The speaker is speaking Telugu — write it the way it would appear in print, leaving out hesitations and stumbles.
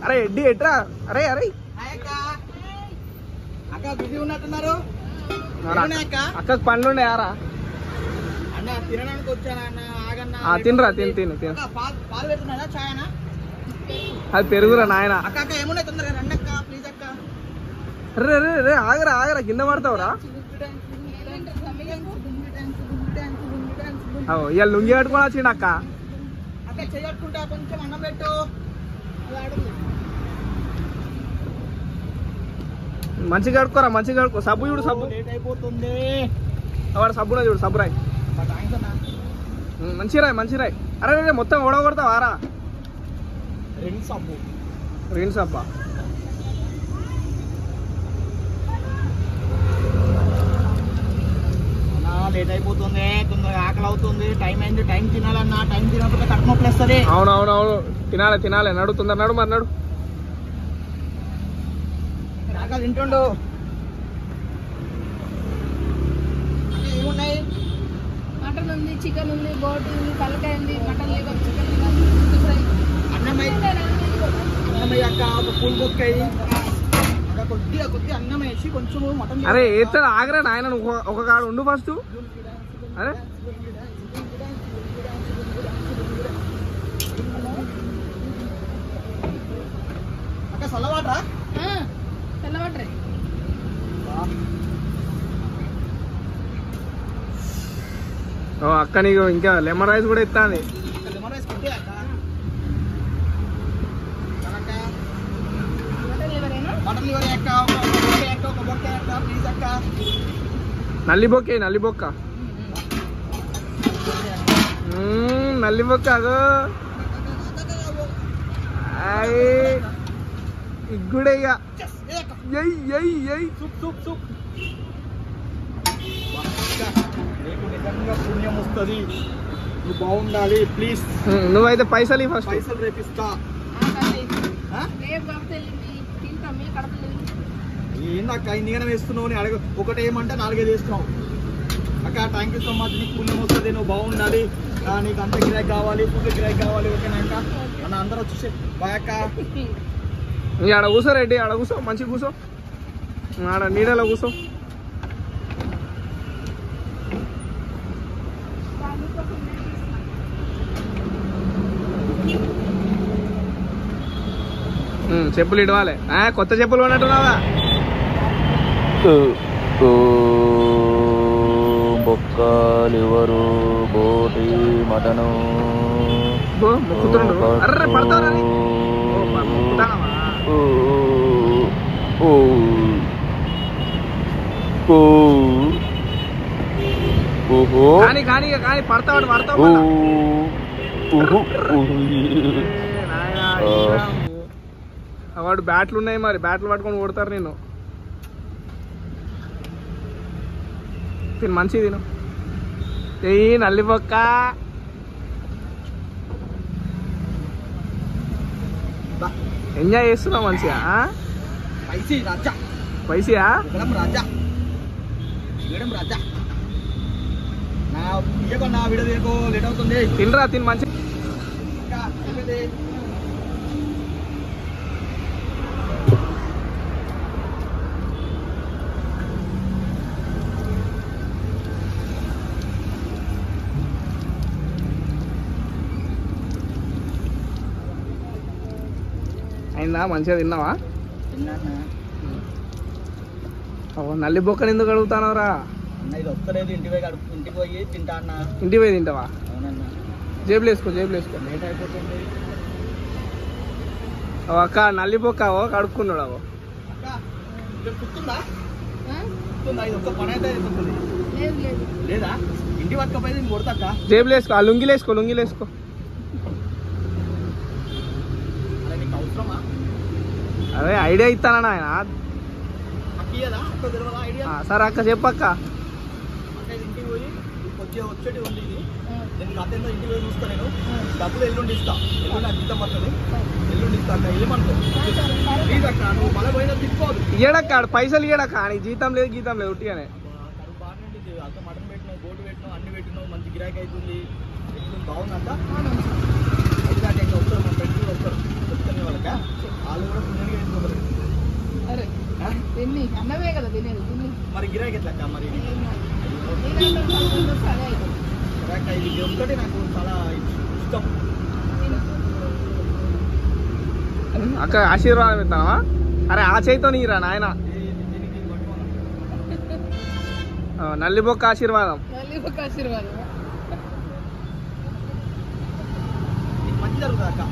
అరే ఎడ్డి ఎట్రా అరే అరే అక్క బిజీ ఉన్నట్టున్నారు. అక్కకు పనులు ఉన్నాయారా? అన్న తినడానికి వచ్చానన్న. ఆగన్నా తినరా తిను తిను తిను. పాలు పెడుతున్నారా చాయనా? అది పెరుగురా నాయన. అక్క అక్క ఏమున్నాయి తొందరగా రండి అక్క ప్లీజ్ అక్క. అరే అరే అరే ఆగరా ఆగరా కింద పడతావురా. ఇవాళ లుంగి కట్టుకొని వచ్చిండు అక్క. అక్క చేయట్టుకుంటా కొంచెం అన్నం పెట్టు. మంచిగా కడుక్కోరా మంచిగా కడుక్కో. సబ్బు చూడు సబ్బు లేట్ అయిపోతుంది. వాడు సబ్బున చూడు సబ్బు రాయి మంచి రాయి మంచి రాయి. అరే రే మొత్తం ఓడగొడతావు ఆరా. రెండు సబ్బు రెండు సబ్బా లేట్ అయిపోతుంది. తొందరగా ఆకలి అవుతుంది. టైం అయింది. టైం తినాలన్నా. టైం తినకపోతే కడుపు నొప్పి వస్తుంది. అవునవునవును తినాలి తినాలి. నడు తొందర నడు మరి నడు. ఆకలి తింటుండు. ఏమున్నాయి? మటన్ ఉంది, చికెన్ ఉంది, బోటి ఉంది, తలకాయ ఉంది, మటన్ లేదు, చికెన్ అన్నమయ్య అక్క ఒక పూల్ బొక్కయి కొద్దిగా కొద్దిగా అన్నం వేసి కొంచెం మటన్. అరే ఎత్తడు ఆగరా నాయన. ఒక కాడ ఉండు ఫస్ట్. అరే అక్క చల్లవాటరా? తెల్లవాటరే. అక్క నీకు ఇంకా లెమన్ రైస్ కూడా ఇస్తాంది. లెమన్ రైస్ కొద్దిగా అక్క. మటన్ లివర్ అక్క ఒక బొక్క అక్క ప్లీజ్ అక్క. నల్లి బొక్క నల్లి బొక్క నల్లి బొక్క అగో ఇగ్గుడే ఇక సూప్ సూప్. నీకు నిజంగా పుణ్యం వస్తుంది. నువ్వు బాగుండాలి ప్లీజ్. నువ్వైతే పైసలు ఇవ్వు ఫస్ట్. పైసలు రేపిస్తా. ఏందక్క ఇన్నిగానే వేస్తున్నావు? నీ అడగ ఒకటి ఏమంటే 4-5 వేస్తున్నావు అక్క. Thank you so much. నీకు పుణ్యం వస్తుంది. నువ్వు బాగుండాలి. నీకు అంత గిరాకీ కావాలి, ఫుడ్ గిరాకీ కావాలి. ఓకేనా అక్క? అన్న అందరూ వచ్చేసి బాయ్ అక్క. ఆడ కూర్చో రెడ్డి. ఆడ కూర్చో మంచిగా కూర్చో. ఆడ నీడలో కూర్చో. చెప్పులు ఇడవాలి. కొత్త చెప్పులు కొన్నట్టున్నావా? బొక్క లివరు బోటి మటను మొక్కుతుండు. అర్రే పడతావా? కానీ కానీ కానీ పడతావాడు పడతావు. వాడు బ్యాట్లు ఉన్నాయి మరి. బ్యాట్లు పట్టుకొని కొడతారు నేను. తిను మంచిది తిను. ఏ నల్లి బొక్క ఎంజాయ్ చేస్తున్నావు మంచిగా. పైసా రాజా నా వీడియో లేట్ అవుతుంది. తినరా తిని మంచి. అయిందా? మంచిగా తిన్నావా? నల్లి బొక్కని ఎందుకు అడుగుతానవరా? ఇది వస్తలేదు. ఇంటికి పోయి తింటా అన్న. ఇంటికి పోయి తింటావా? అవునన్నా. జేబులు వేసుకో జేబులు వేసుకో. లేట్ అయిపోతుంది. అక్క నల్లి బొక్క కడుక్కున్నాడు. అవో అక్క గుర్తుందా? ఇది ఒక్క పని అయితే అవుతుంది లేదా? ఇంటి పట్టుకపోయి నేను కొడతా. జేబులు వేసుకో. ఆ లుంగిలు వేసుకో లుంగిలు వేసుకో. అదే ఐడియా ఇస్తానా ఆయన. సరే అక్క చెప్పక్క. ఇంటికి పోయి కొద్దిగా వచ్చేటి ఉంది. నేను గతంలో ఇంటికి పోయి చూస్తా. నేను డబ్బులు ఎల్లుండి ఇస్తా. ఎల్లుండి నాకు జీతం పడుతుంది. ఎల్లుండి ఇస్తా అక్క. ఏమనుకో ప్లీజ్ అక్క. నువ్వు మళ్ళీ పోయినా తిప్పుకోదు. ఇయ్యడక్క పైసలు ఇయ్యడక్క. నీకు జీతం లేదు గీతం లేదు ఉట్టిగానే. బాగానే అక్క. మటన్ పెట్టినావు, బోటు పెట్టినావు, అన్ని పెట్టినావు. మంచి గిరాకీ అవుతుంది. బాగుందంట. ఇంకా వస్తారు మన ఫ్రెండ్స్ వస్తారు. చెప్తాను వాళ్ళక. కదా తినేది తిని మరి గిరాకీ ఎట్లా అక్క మరి అదే అవుతుంది ఇది ఒక్కటి నాకు చాలా ఇష్టం. అక్క ఆశీర్వాదం ఇస్తావా? అరే ఆ చేతితో నీరా నాయన. దీనికి పట్టుకోవాలి. నల్లిబొక్క ఆశీర్వాదం. మళ్ళీ ఒక ఆశీర్వాదం మంచి జరుగుతుంది అక్క.